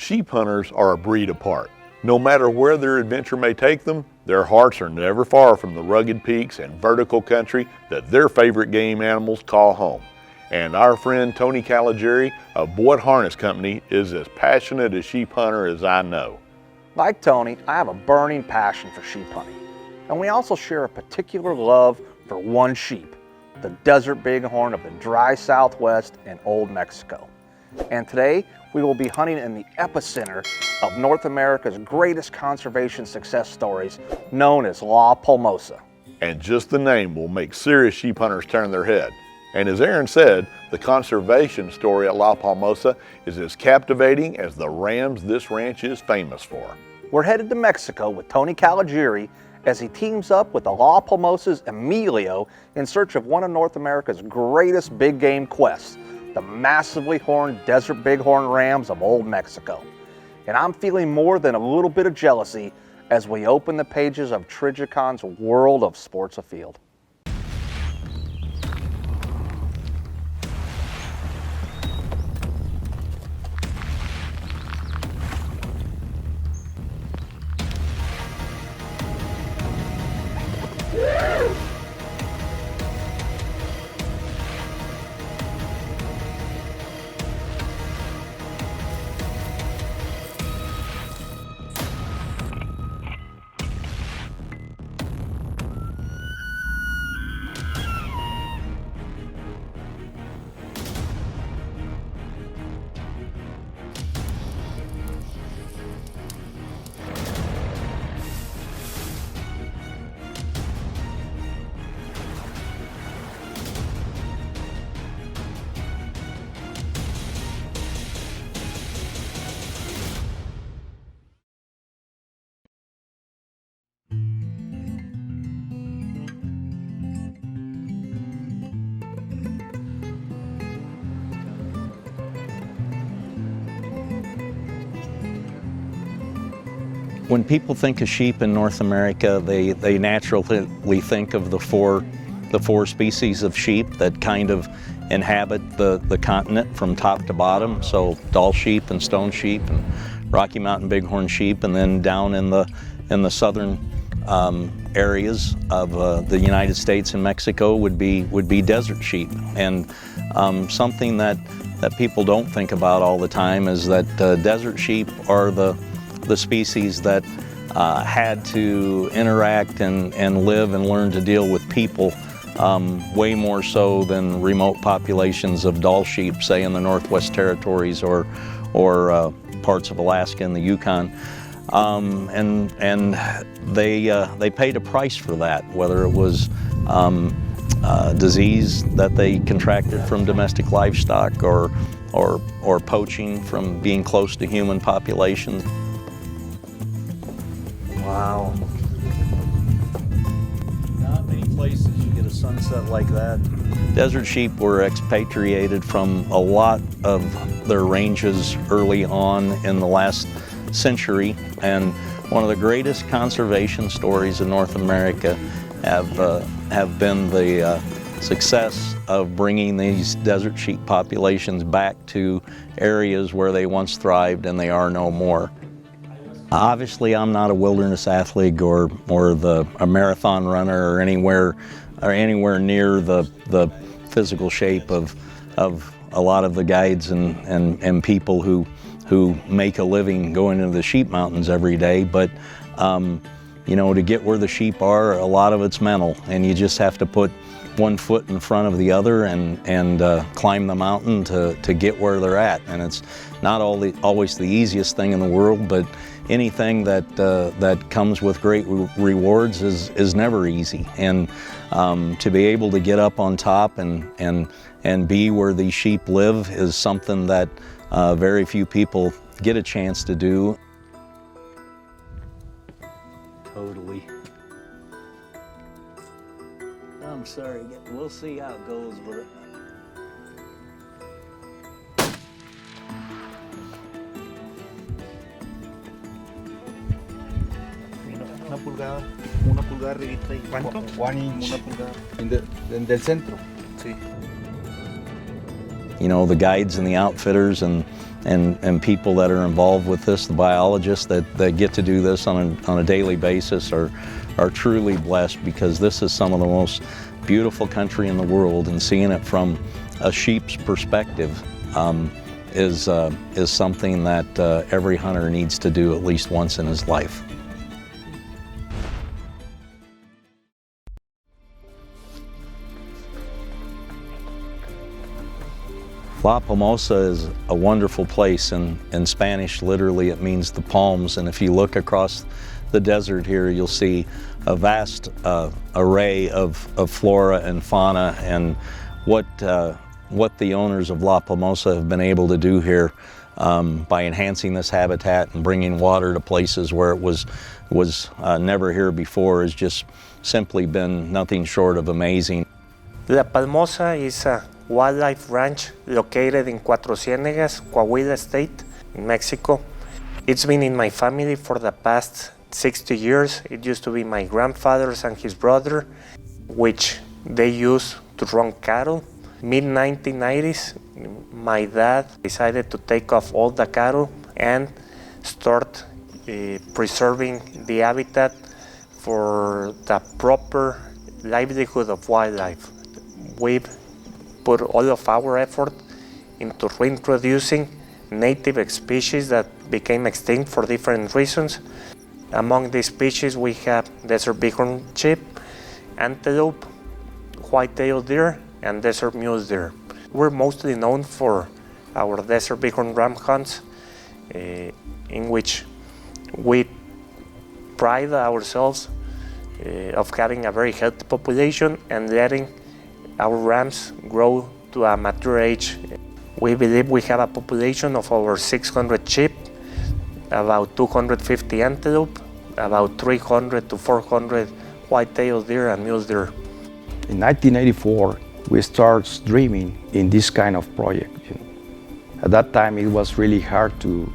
Sheep hunters are a breed apart. No matter where their adventure may take them, their hearts are never far from the rugged peaks and vertical country that their favorite game animals call home. And our friend Tony Caligiuri of Boyt Harness Company is as passionate a sheep hunter as I know. Like Tony, I have a burning passion for sheep hunting. And we also share a particular love for one sheep, the desert bighorn of the dry Southwest in Old Mexico. And today, we will be hunting in the epicenter of North America's greatest conservation success stories, known as LaPalmosa. And just the name will make serious sheep hunters turn their head. And as Aaron said, the conservation story at LaPalmosa is as captivating as the rams this ranch is famous for. We're headed to Mexico with Tony Caligiuri as he teams up with the LaPalmosa's Emilio in search of one of North America's greatest big game quests, the massively horned desert bighorn rams of Old Mexico. And I'm feeling more than a little bit of jealousy as we open the pages of Trigicon's world of sports afield. When people think of sheep in North America, they naturally think of the four species of sheep that kind of inhabit the continent from top to bottom. So Dall sheep and stone sheep and Rocky Mountain bighorn sheep, and then down in the southern areas of the United States and Mexico would be desert sheep. And something that people don't think about all the time is that desert sheep are the species that had to interact and live and learn to deal with people way more so than remote populations of Dall sheep, say in the Northwest Territories or parts of Alaska and the Yukon. And they paid a price for that, whether it was disease that they contracted from domestic livestock or poaching from being close to human populations. Wow. Not many places you get a sunset like that. Desert sheep were expatriated from a lot of their ranges early on in the last century, and one of the greatest conservation stories in North America have been the success of bringing these desert sheep populations back to areas where they once thrived and they are no more. Obviously, I'm not a wilderness athlete or a marathon runner or anywhere near the physical shape of a lot of the guides and people who make a living going into the sheep mountains every day. But you know, to get where the sheep are, a lot of it's mental, and you just have to put one foot in front of the other and climb the mountain to get where they're at. And it's not always the easiest thing in the world, but anything that comes with great rewards is never easy. And to be able to get up on top and be where these sheep live is something that very few people get a chance to do. Totally. I'm sorry, we'll see how it goes with it. Una pulgada arribita y ¿Cuánto? 1 inch. Una pulgada. Del centro. Sí. you know, the guides and the outfitters and people that are involved with this, the biologists that get to do this on a daily basis are truly blessed, because this is some of the most beautiful country in the world, and seeing it from a sheep's perspective is something that every hunter needs to do at least once in his life. LaPalmosa is a wonderful place. In Spanish, literally, it means the palms. And if you look across the desert here, you'll see a vast array of flora and fauna. And what the owners of LaPalmosa have been able to do here by enhancing this habitat and bringing water to places where it was never here before has just simply been nothing short of amazing. LaPalmosa is a wildlife ranch located in Cuatro Ciénegas, Coahuila State, in Mexico. It's been in my family for the past 60 years. It used to be my grandfather's and his brother, which they used to run cattle. Mid-1990s, my dad decided to take off all the cattle and start preserving the habitat for the proper livelihood of wildlife. We've put all of our effort into reintroducing native species that became extinct for different reasons. Among these species we have desert bighorn sheep, antelope, white-tailed deer, and desert mule deer. We're mostly known for our desert bighorn ram hunts, in which we pride ourselves of having a very healthy population and letting our rams grow to a mature age. We believe we have a population of over 600 sheep, about 250 antelope, about 300 to 400 white-tailed deer and mule deer. In 1984, we started dreaming in this kind of project. At that time, it was really hard to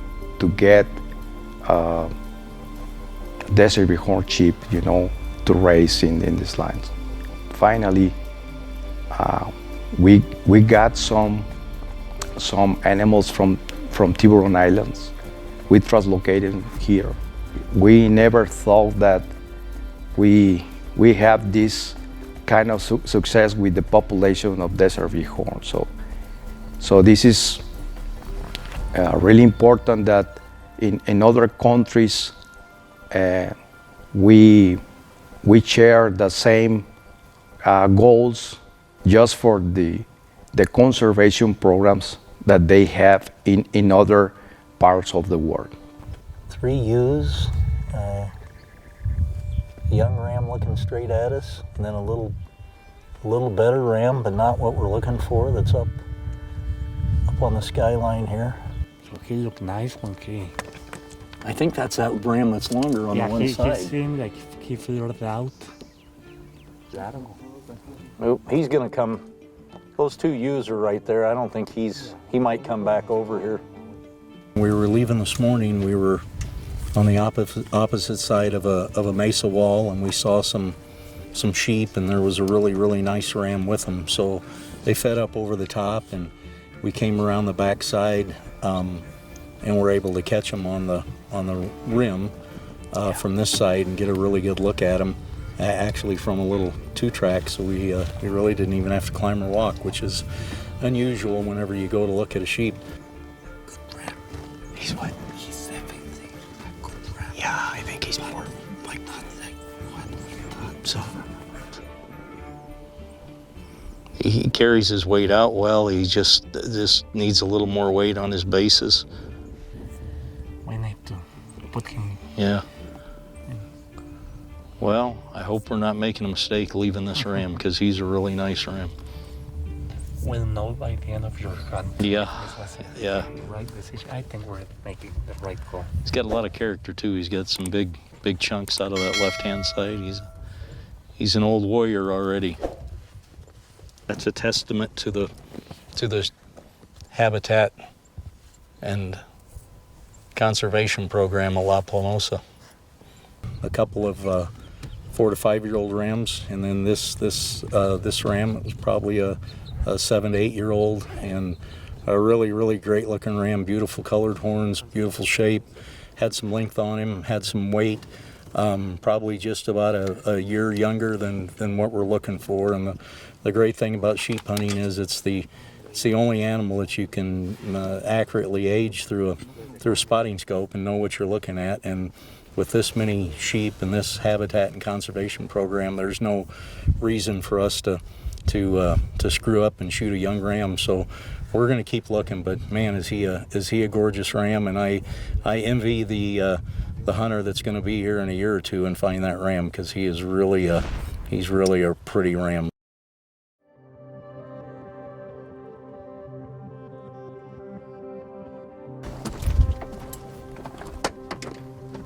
get desert bighorn sheep, to raise in these lands. Finally, we got some animals from Tiburon Islands. We translocated here. We never thought that we have this kind of success with the population of desert bighorn. So this is really important that in other countries we share the same goals, just for the conservation programs that they have in other parts of the world. 3 ewes, young ram looking straight at us, and then a little better ram, but not what we're looking for, that's up on the skyline here. So he looked nice when I think that's that ram that's longer on the one side. He seemed like he figured out. Oh, he's gonna come. Those 2 ewes are right there. I don't think he might come back over here. We were leaving this morning. We were on the opposite side of a mesa wall, and we saw some sheep, and there was a really nice ram with them. So they fed up over the top, and we came around the back side, and were able to catch them on the rim from this side and get a really good look at them. Actually from a little 2-track, so we really didn't even have to climb or walk, which is unusual whenever you go to look at a sheep. He's what? He's 17. Good ram. Yeah, I think he's more like that. So he carries his weight out well. He just needs a little more weight on his bases. We need to put him. Yeah. Well, I hope we're not making a mistake leaving this ram, because he's a really nice ram. We'll know by the end of your hunt. Yeah, The right decision. I think we're making the right call. He's got a lot of character too. He's got some big chunks out of that left-hand side. He's an old warrior already. That's a testament to the habitat and conservation program of LaPalmosa. A couple of 4 to 5 year old rams, and then this ram, it was probably a a 7 to 8 year old, and a really great looking ram. Beautiful colored horns, beautiful shape. Had some length on him, had some weight. Probably just about a year younger than what we're looking for. And the great thing about sheep hunting is it's the only animal that you can accurately age through a spotting scope and know what you're looking at. And with this many sheep and this habitat and conservation program, there's no reason for us to screw up and shoot a young ram. So we're going to keep looking. But man, is he a gorgeous ram? And I envy the hunter that's going to be here in a year or two and find that ram, because he's really a pretty ram.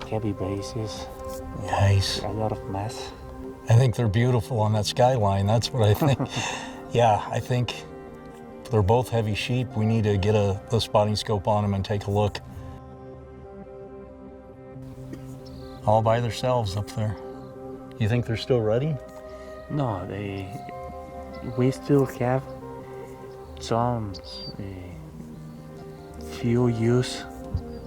Heavy bases, Nice. a lot of mass. I think they're beautiful on that skyline. That's what I think. Yeah, I think they're both heavy sheep. We need to get a spotting scope on them and take a look. All by themselves up there. You think they're still ready? No, we still have some few ewes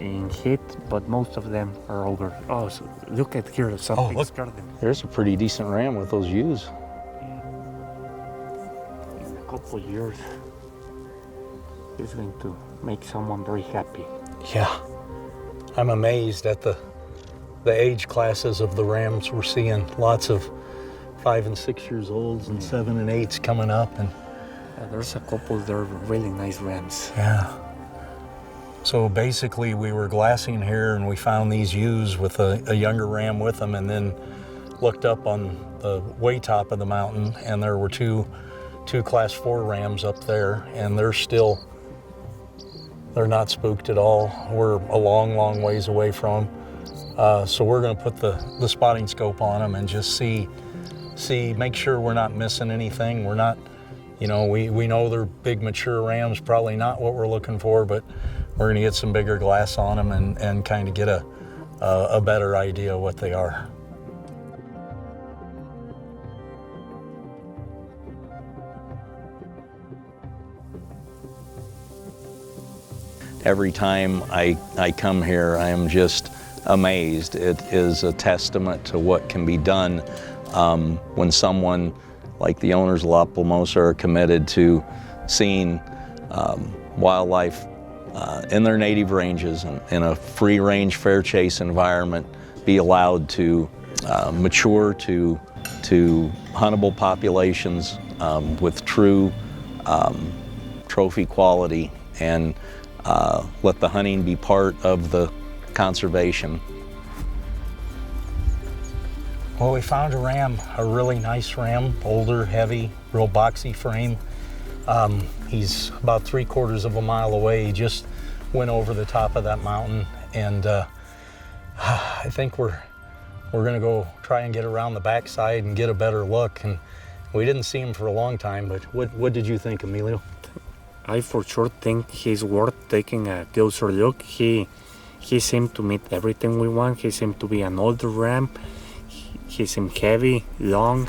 in heat, but most of them are over. Oh, so look at here, something scared them. There's a pretty decent ram with those ewes. In a couple of years, it's going to make someone very happy. Yeah, I'm amazed at the age classes of the rams we're seeing. Lots of 5 and 6 years olds and 7 and 8s coming up, and There's a couple that are really nice rams. yeah. So basically, we were glassing here and we found these ewes with a younger ram with them, and then looked up on the way top of the mountain, and there were two class 4 rams up there, and they're not spooked at all. We're a long ways away from them. So we're going to put the spotting scope on them and just see, make sure we're not missing anything. We're not, we know they're big mature rams, probably not what we're looking for, but we're going to get some bigger glass on them and kind of get a better idea of what they are. Every time I come here, I am just amazed. It is a testament to what can be done when someone like the owners of LaPalmosa are committed to seeing wildlife in their native ranges and in a free-range, fair chase environment be allowed to mature to huntable populations with true trophy quality, and let the hunting be part of the conservation. Well, we found a ram, a really nice ram, older, heavy, real boxy frame. He's about 3/4 of a mile away. He just went over the top of that mountain, and I think we're gonna go try and get around the backside and get a better look. And we didn't see him for a long time, but what did you think, Emilio? I for sure think he's worth taking a closer look. He seemed to meet everything we want. He seemed to be an older ram. He seemed heavy, long.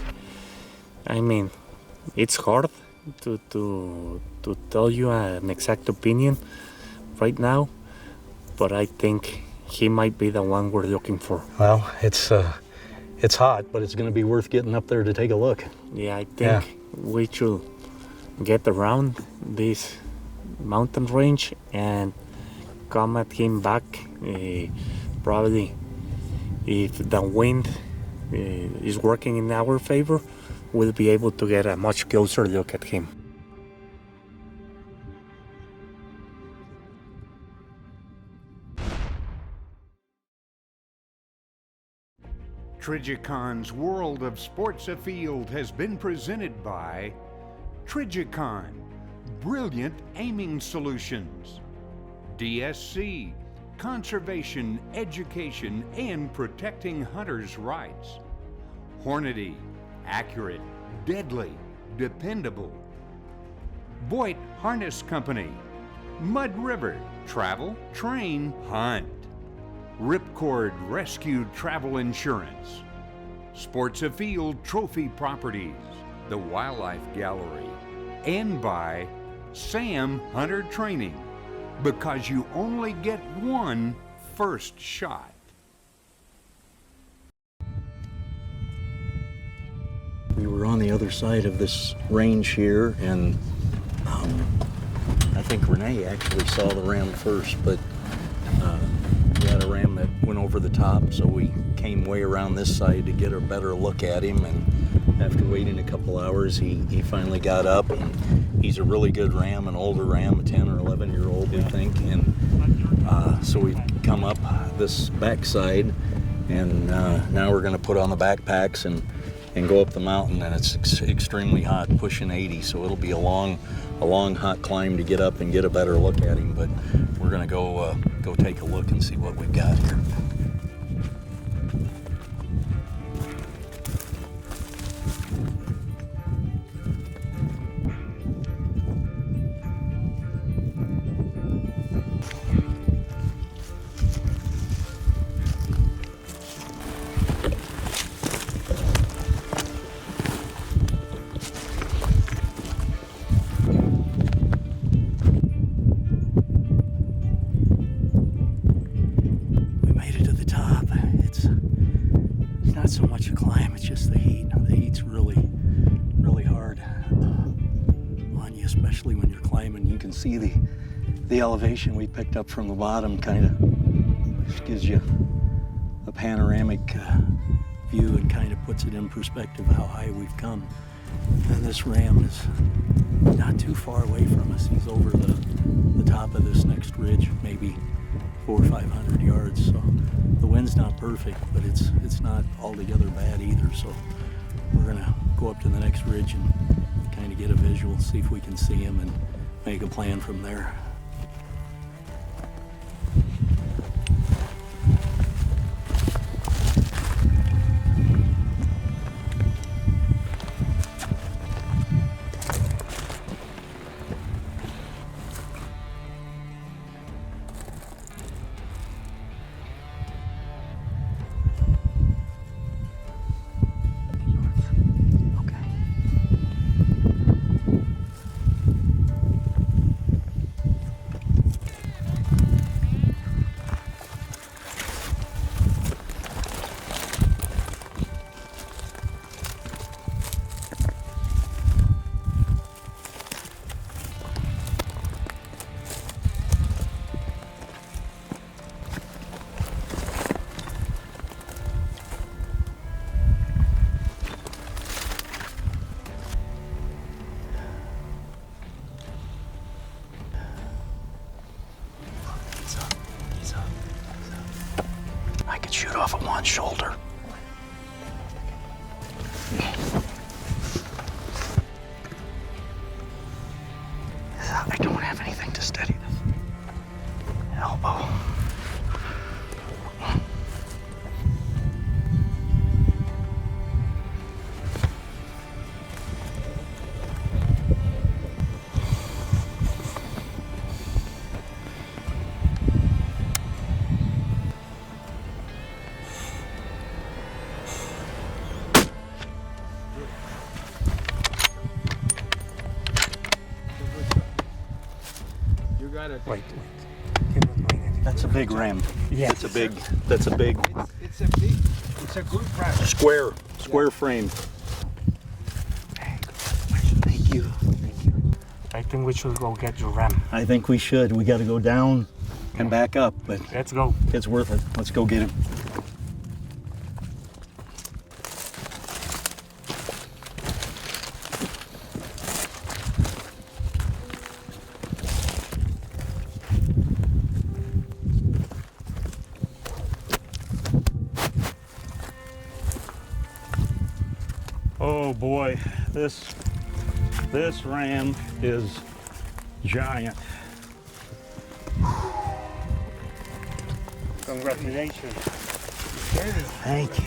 I mean, it's hard to tell you an exact opinion right now, but I think he might be the one we're looking for. Well, it's hot, but it's going to be worth getting up there to take a look. Yeah, I think we should get around this mountain range and come at him back. Probably if the wind is working in our favor, we'll be able to get a much closer look at him. Trigicon's World of Sports Afield has been presented by Trigicon, brilliant aiming solutions. DSC, conservation, education, and protecting hunters' rights. Hornady, accurate, deadly, dependable. Boyt Harness Company, Mud River, travel, train, hunt. Ripcord Rescue Travel Insurance. Sports Afield Trophy Properties, the Wildlife Gallery. and by Sam Hunter Training, because you only get one first shot. We were on the other side of this range here, and I think Renee actually saw the ram first, but we had a ram that went over the top, so we came way around this side to get a better look at him, and after waiting a couple hours, he finally got up, and he's a really good ram, an older ram, a 10 or 11-year-old, we think, and so we come up this backside, and now we're going to put on the backpacks and go up the mountain, and it's extremely hot, pushing 80, so it'll be a long hot climb to get up and get a better look at him, but we're gonna go take a look and see what we've got here. So much a climb, it's just the heat. The heat's really hard on you, especially when you're climbing. You can see the elevation we picked up from the bottom, kind of, which gives you a panoramic view and kind of puts it in perspective how high we've come. And this ram is not too far away from us. He's over the top of this next ridge, maybe 400 or 500 yards. So the wind's not perfect, but it's not altogether bad either. So we're gonna go up to the next ridge and kind of get a visual, see if we can see him, and make a plan from there. Shoot off of one shoulder. I don't have anything to steady this elbow. Wait. That's a big ram. Yeah. That's a big. It's a good ram. Square frame. Thank you. I think we should go get your ram. I think we should. We got to go down and back up, but Let's go. it's worth it. Let's go get him. Oh boy, this ram is giant. Congratulations. Thank you.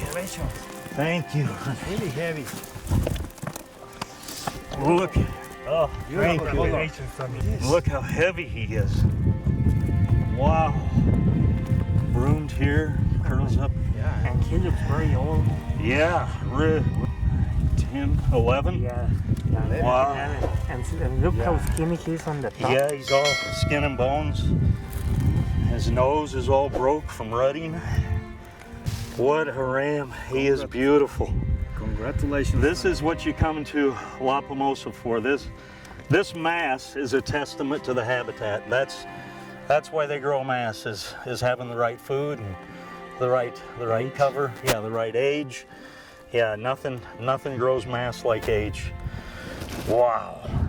Thank you. Really heavy. Look. Oh, thank you. Congratulations, Tony. Look how heavy he is. Wow. Broomed here, curls up. Yeah, and he looks very old. Yeah, 10, 11. Yeah. Wow. And look how skinny he is on the top. Yeah, he's all skin and bones. His nose is all broke from rutting. What a ram. He is beautiful. Congratulations. This is what you come to LaPalmosa for. This mass is a testament to the habitat. That's why they grow mass, is having the right food and the right cover. Yeah, the right age. Yeah, nothing grows mass like age. Wow.